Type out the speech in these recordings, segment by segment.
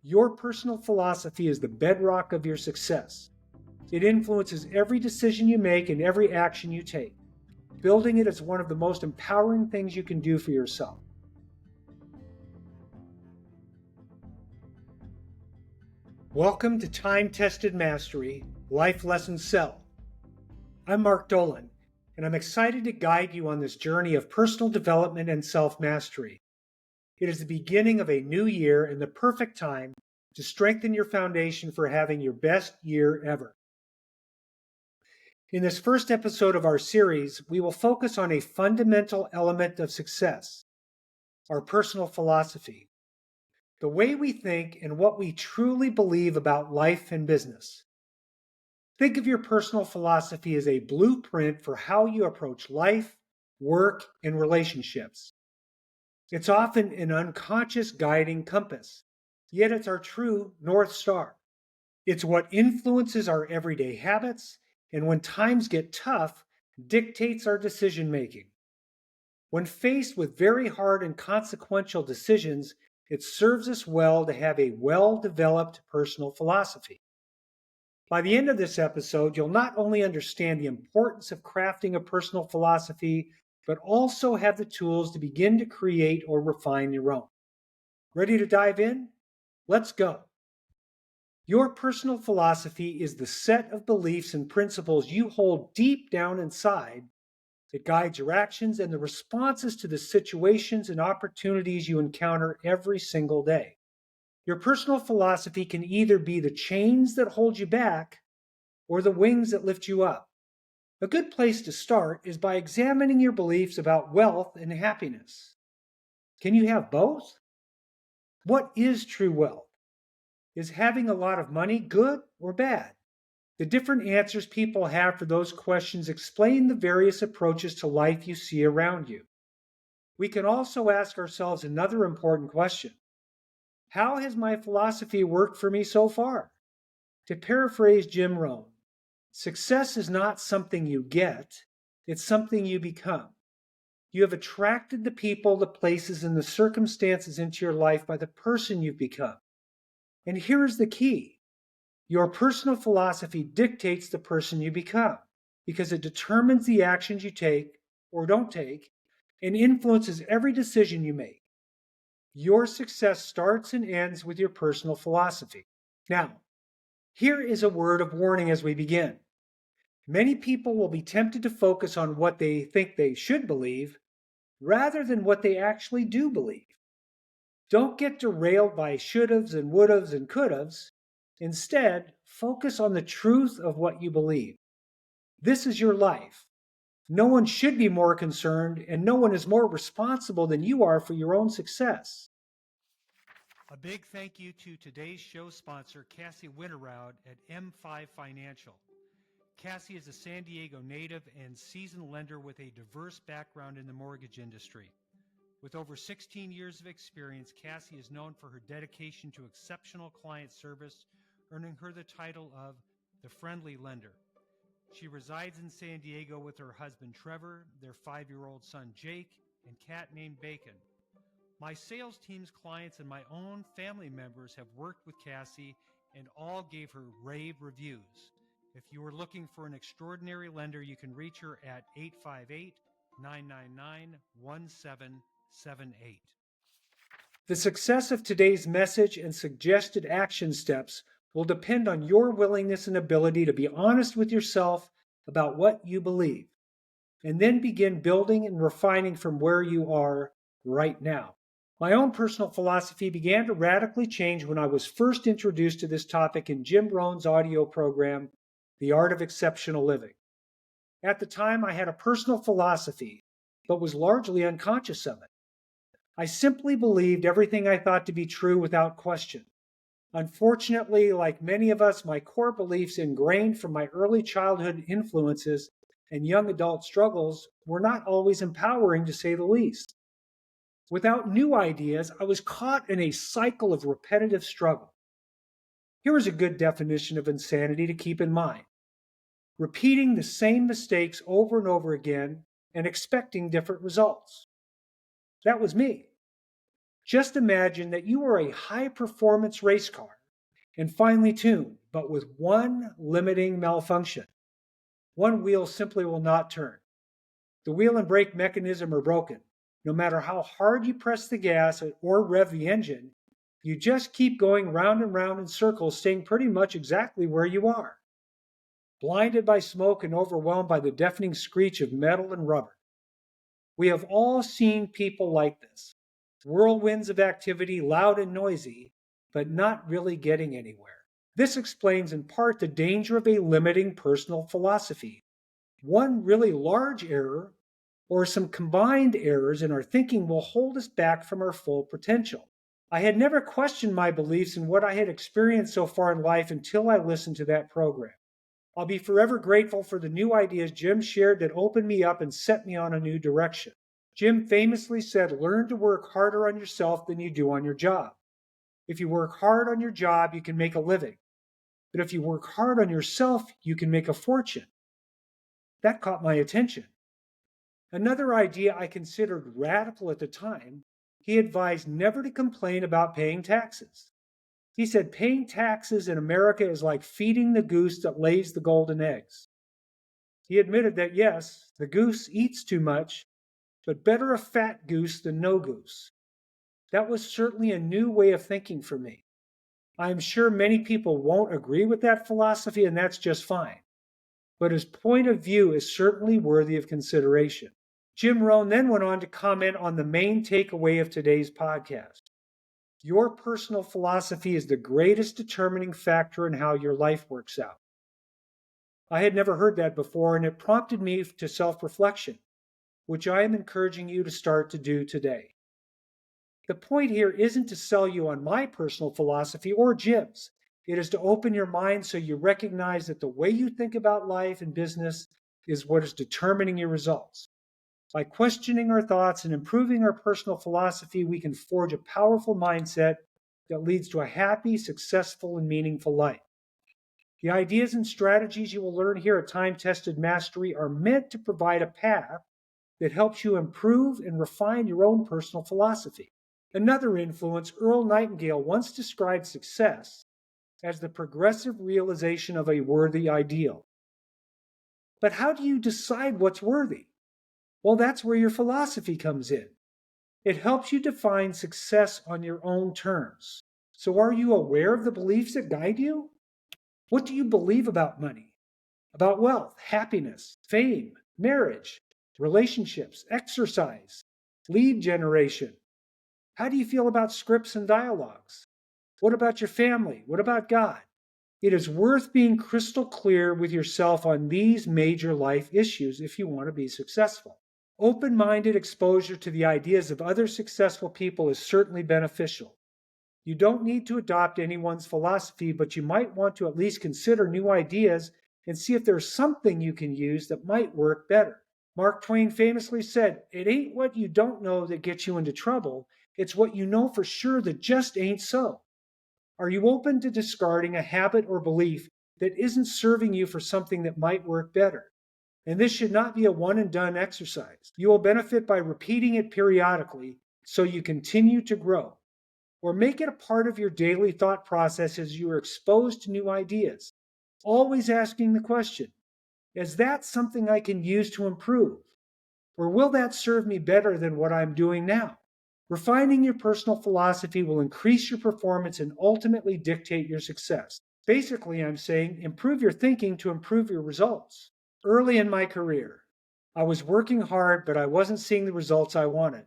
Your personal philosophy is the bedrock of your success. It influences every decision you make and every action you take. Building it is one of the most empowering things you can do for yourself. Welcome to Time-Tested Mastery, Life Lessons Sell. I'm Mark Dolan, and I'm excited to guide you on this journey of personal development and self-mastery. It is the beginning of a new year and the perfect time to strengthen your foundation for having your best year ever. In this first episode of our series, we will focus on a fundamental element of success, our personal philosophy, the way we think and what we truly believe about life and business. Think of your personal philosophy as a blueprint for how you approach life, work, and relationships. It's often an unconscious guiding compass, yet it's our true North Star. It's what influences our everyday habits, and when times get tough, dictates our decision making. When faced with very hard and consequential decisions, it serves us well to have a well-developed personal philosophy. By the end of this episode, you'll not only understand the importance of crafting a personal philosophy, but also have the tools to begin to create or refine your own. Ready to dive in? Let's go. Your personal philosophy is the set of beliefs and principles you hold deep down inside that guides your actions and the responses to the situations and opportunities you encounter every single day. Your personal philosophy can either be the chains that hold you back or the wings that lift you up. A good place to start is by examining your beliefs about wealth and happiness. Can you have both? What is true wealth? Is having a lot of money good or bad? The different answers people have for those questions explain the various approaches to life you see around you. We can also ask ourselves another important question. How has my philosophy worked for me so far? To paraphrase Jim Rohn, success is not something you get, it's something you become. You have attracted the people, the places, and the circumstances into your life by the person you've become. And here is the key. Your personal philosophy dictates the person you become because it determines the actions you take or don't take and influences every decision you make. Your success starts and ends with your personal philosophy. Now, here is a word of warning as we begin. Many people will be tempted to focus on what they think they should believe rather than what they actually do believe. Don't get derailed by should-haves and would-haves and could-haves. Instead, focus on the truth of what you believe. This is your life. No one should be more concerned, and no one is more responsible than you are for your own success. A big thank you to today's show sponsor, Cassie Winterroud at M5 Financial. Cassie is a San Diego native and seasoned lender with a diverse background in the mortgage industry. With over 16 years of experience, Cassie is known for her dedication to exceptional client service, earning her the title of the Friendly Lender. She resides in San Diego with her husband Trevor, their 5-year-old son Jake, and cat named Bacon. My sales team's clients and my own family members have worked with Cassie and all gave her rave reviews. If you are looking for an extraordinary lender, you can reach her at 858-999-1778. The success of today's message and suggested action steps will depend on your willingness and ability to be honest with yourself about what you believe, and then begin building and refining from where you are right now. My own personal philosophy began to radically change when I was first introduced to this topic in Jim Rohn's audio program, The Art of Exceptional Living. At the time, I had a personal philosophy, but was largely unconscious of it. I simply believed everything I thought to be true without question. Unfortunately, like many of us, my core beliefs ingrained from my early childhood influences and young adult struggles were not always empowering, to say the least. Without new ideas, I was caught in a cycle of repetitive struggle. Here is a good definition of insanity to keep in mind. Repeating the same mistakes over and over again and expecting different results. That was me. Just imagine that you are a high performance race car and finely tuned, but with one limiting malfunction. One wheel simply will not turn. The wheel and brake mechanism are broken. No matter how hard you press the gas or rev the engine, you just keep going round and round in circles, staying pretty much exactly where you are, blinded by smoke and overwhelmed by the deafening screech of metal and rubber. We have all seen people like this, whirlwinds of activity, loud and noisy, but not really getting anywhere. This explains in part the danger of a limiting personal philosophy. One really large error or some combined errors in our thinking will hold us back from our full potential. I had never questioned my beliefs in what I had experienced so far in life until I listened to that program. I'll be forever grateful for the new ideas Jim shared that opened me up and set me on a new direction. Jim famously said, learn to work harder on yourself than you do on your job. If you work hard on your job, you can make a living. But if you work hard on yourself, you can make a fortune. That caught my attention. Another idea I considered radical at the time, he advised never to complain about paying taxes. He said paying taxes in America is like feeding the goose that lays the golden eggs. He admitted that yes, the goose eats too much, but better a fat goose than no goose. That was certainly a new way of thinking for me. I am sure many people won't agree with that philosophy, and that's just fine. But his point of view is certainly worthy of consideration. Jim Rohn then went on to comment on the main takeaway of today's podcast. Your personal philosophy is the greatest determining factor in how your life works out. I had never heard that before, and it prompted me to self-reflection, which I am encouraging you to start to do today. The point here isn't to sell you on my personal philosophy or Jim's. It is to open your mind so you recognize that the way you think about life and business is what is determining your results. By questioning our thoughts and improving our personal philosophy, we can forge a powerful mindset that leads to a happy, successful, and meaningful life. The ideas and strategies you will learn here at Time Tested Mastery are meant to provide a path that helps you improve and refine your own personal philosophy. Another influence, Earl Nightingale, once described success as the progressive realization of a worthy ideal. But how do you decide what's worthy? Well, that's where your philosophy comes in. It helps you define success on your own terms. So are you aware of the beliefs that guide you? What do you believe about money, about wealth, happiness, fame, marriage, relationships, exercise, lead generation? How do you feel about scripts and dialogues? What about your family? What about God? It is worth being crystal clear with yourself on these major life issues if you want to be successful. Open-minded exposure to the ideas of other successful people is certainly beneficial. You don't need to adopt anyone's philosophy, but you might want to at least consider new ideas and see if there's something you can use that might work better. Mark Twain famously said, "It ain't what you don't know that gets you into trouble, it's what you know for sure that just ain't so." Are you open to discarding a habit or belief that isn't serving you for something that might work better? And this should not be a one and done exercise. You will benefit by repeating it periodically so you continue to grow. Or make it a part of your daily thought process as you are exposed to new ideas. Always asking the question, is that something I can use to improve? Or will that serve me better than what I'm doing now? Refining your personal philosophy will increase your performance and ultimately dictate your success. Basically, I'm saying improve your thinking to improve your results. Early in my career, I was working hard, but I wasn't seeing the results I wanted.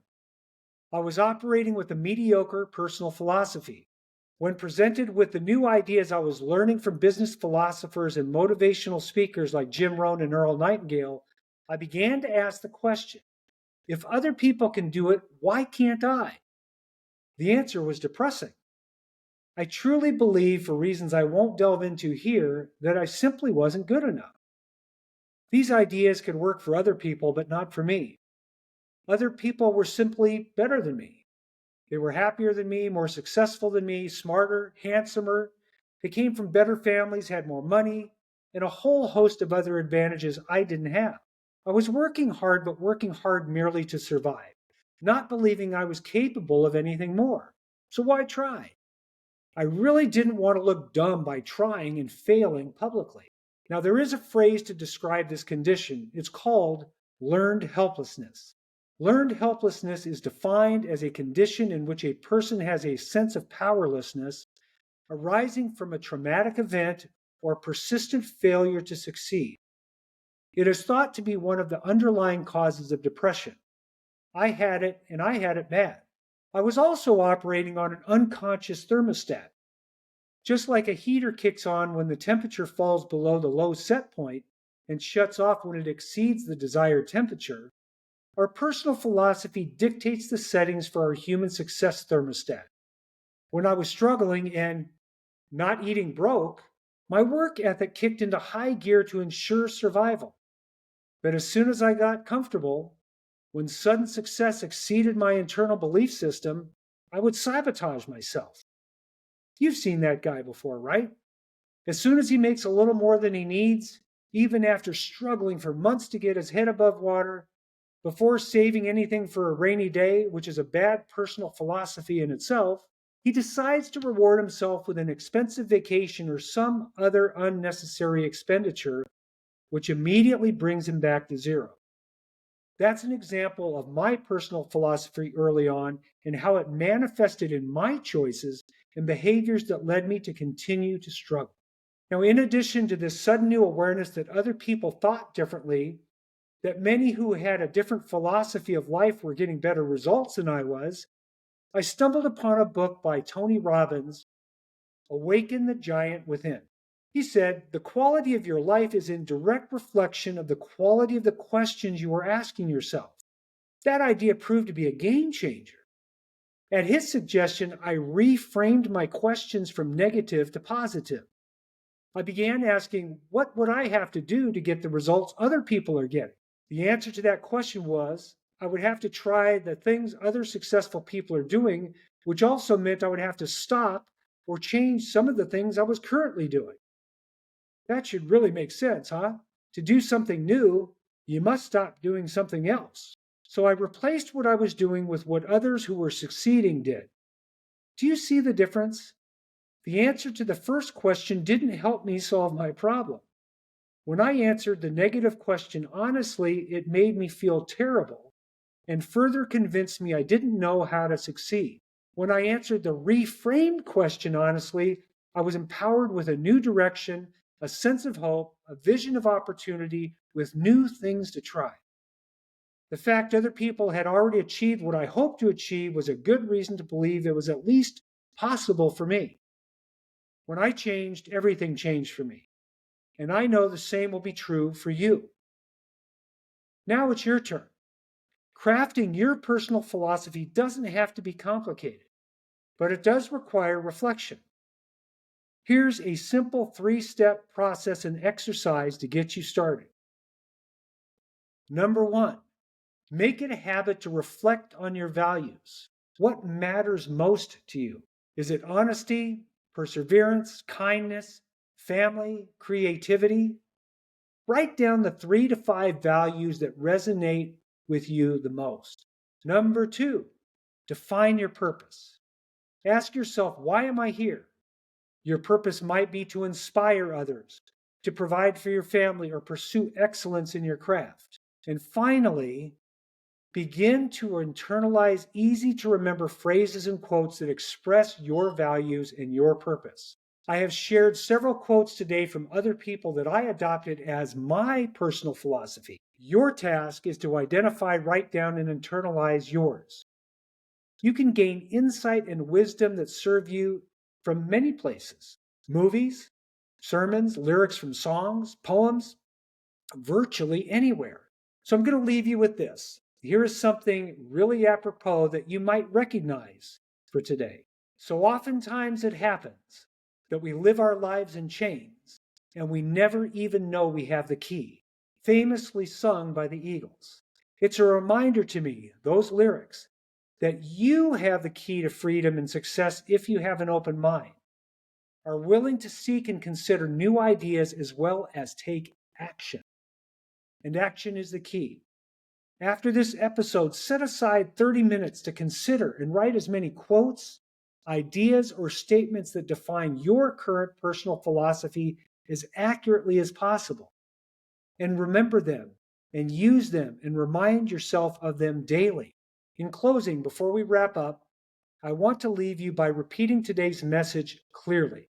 I was operating with a mediocre personal philosophy. When presented with the new ideas I was learning from business philosophers and motivational speakers like Jim Rohn and Earl Nightingale, I began to ask the question, if other people can do it, why can't I? The answer was depressing. I truly believe, for reasons I won't delve into here, that I simply wasn't good enough. These ideas could work for other people, but not for me. Other people were simply better than me. They were happier than me, more successful than me, smarter, handsomer. They came from better families, had more money, and a whole host of other advantages I didn't have. I was working hard, but working hard merely to survive. not believing I was capable of anything more. So why try? I really didn't want to look dumb by trying and failing publicly. Now, there is a phrase to describe this condition. It's called learned helplessness. Learned helplessness is defined as a condition in which a person has a sense of powerlessness arising from a traumatic event or persistent failure to succeed. It is thought to be one of the underlying causes of depression. I had it, and I had it bad. I was also operating on an unconscious thermostat. Just like a heater kicks on when the temperature falls below the low set point and shuts off when it exceeds the desired temperature, our personal philosophy dictates the settings for our human success thermostat. When I was struggling and not eating broke, my work ethic kicked into high gear to ensure survival. But as soon as I got comfortable, when sudden success exceeded my internal belief system, I would sabotage myself. You've seen that guy before, right? As soon as he makes a little more than he needs, even after struggling for months to get his head above water, before saving anything for a rainy day, which is a bad personal philosophy in itself, he decides to reward himself with an expensive vacation or some other unnecessary expenditure, which immediately brings him back to zero. That's an example of my personal philosophy early on and how it manifested in my choices and behaviors that led me to continue to struggle. Now, in addition to this sudden new awareness that other people thought differently, that many who had a different philosophy of life were getting better results than I was, I stumbled upon a book by Tony Robbins, Awaken the Giant Within. He said, the quality of your life is in direct reflection of the quality of the questions you are asking yourself. That idea proved to be a game changer. At his suggestion, I reframed my questions from negative to positive. I began asking, what would I have to do to get the results other people are getting? The answer to that question was, I would have to try the things other successful people are doing, which also meant I would have to stop or change some of the things I was currently doing. That should really make sense, huh? To do something new, you must stop doing something else. So I replaced what I was doing with what others who were succeeding did. Do you see the difference? The answer to the first question didn't help me solve my problem. When I answered the negative question honestly, it made me feel terrible and further convinced me I didn't know how to succeed. When I answered the reframed question honestly, I was empowered with a new direction, a sense of hope, a vision of opportunity with new things to try. The fact other people had already achieved what I hoped to achieve was a good reason to believe it was at least possible for me. When I changed, everything changed for me. And I know the same will be true for you. Now it's your turn. Crafting your personal philosophy doesn't have to be complicated, but it does require reflection. Here's a simple 3-step process and exercise to get you started. Number 1, make it a habit to reflect on your values. What matters most to you? Is it honesty, perseverance, kindness, family, creativity? Write down the 3 to 5 values that resonate with you the most. Number 2, define your purpose. Ask yourself, why am I here? Your purpose might be to inspire others, to provide for your family, or pursue excellence in your craft. And finally, begin to internalize easy to remember phrases and quotes that express your values and your purpose. I have shared several quotes today from other people that I adopted as my personal philosophy. Your task is to identify, write down, and internalize yours. You can gain insight and wisdom that serve you from many places: movies, sermons, lyrics from songs, poems, virtually anywhere. So I'm going to leave you with this. Here is something really apropos that you might recognize for today. So oftentimes it happens that we live our lives in chains and we never even know we have the key, famously sung by the Eagles. It's a reminder to me, those lyrics, that you have the key to freedom and success if you have an open mind, are willing to seek and consider new ideas as well as take action. And action is the key. After this episode, set aside 30 minutes to consider and write as many quotes, ideas, or statements that define your current personal philosophy as accurately as possible. And remember them and use them and remind yourself of them daily. In closing, before we wrap up, I want to leave you by repeating today's message clearly.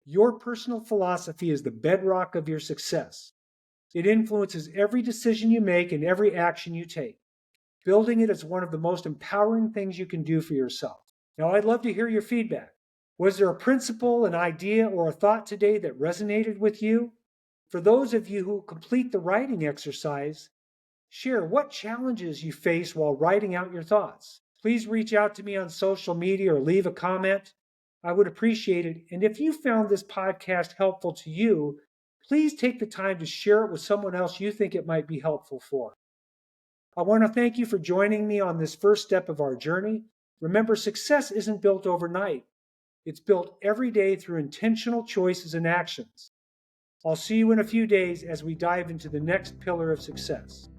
Your personal philosophy is the bedrock of your success. It influences every decision you make and every action you take. Building it is one of the most empowering things you can do for yourself. Now, I'd love to hear your feedback. Was there a principle, an idea, or a thought today that resonated with you? For those of you who complete the writing exercise, share what challenges you face while writing out your thoughts. Please reach out to me on social media or leave a comment. I would appreciate it. And if you found this podcast helpful to you, please take the time to share it with someone else you think it might be helpful for. I want to thank you for joining me on this first step of our journey. Remember, success isn't built overnight. It's built every day through intentional choices and actions. I'll see you in a few days as we dive into the next pillar of success.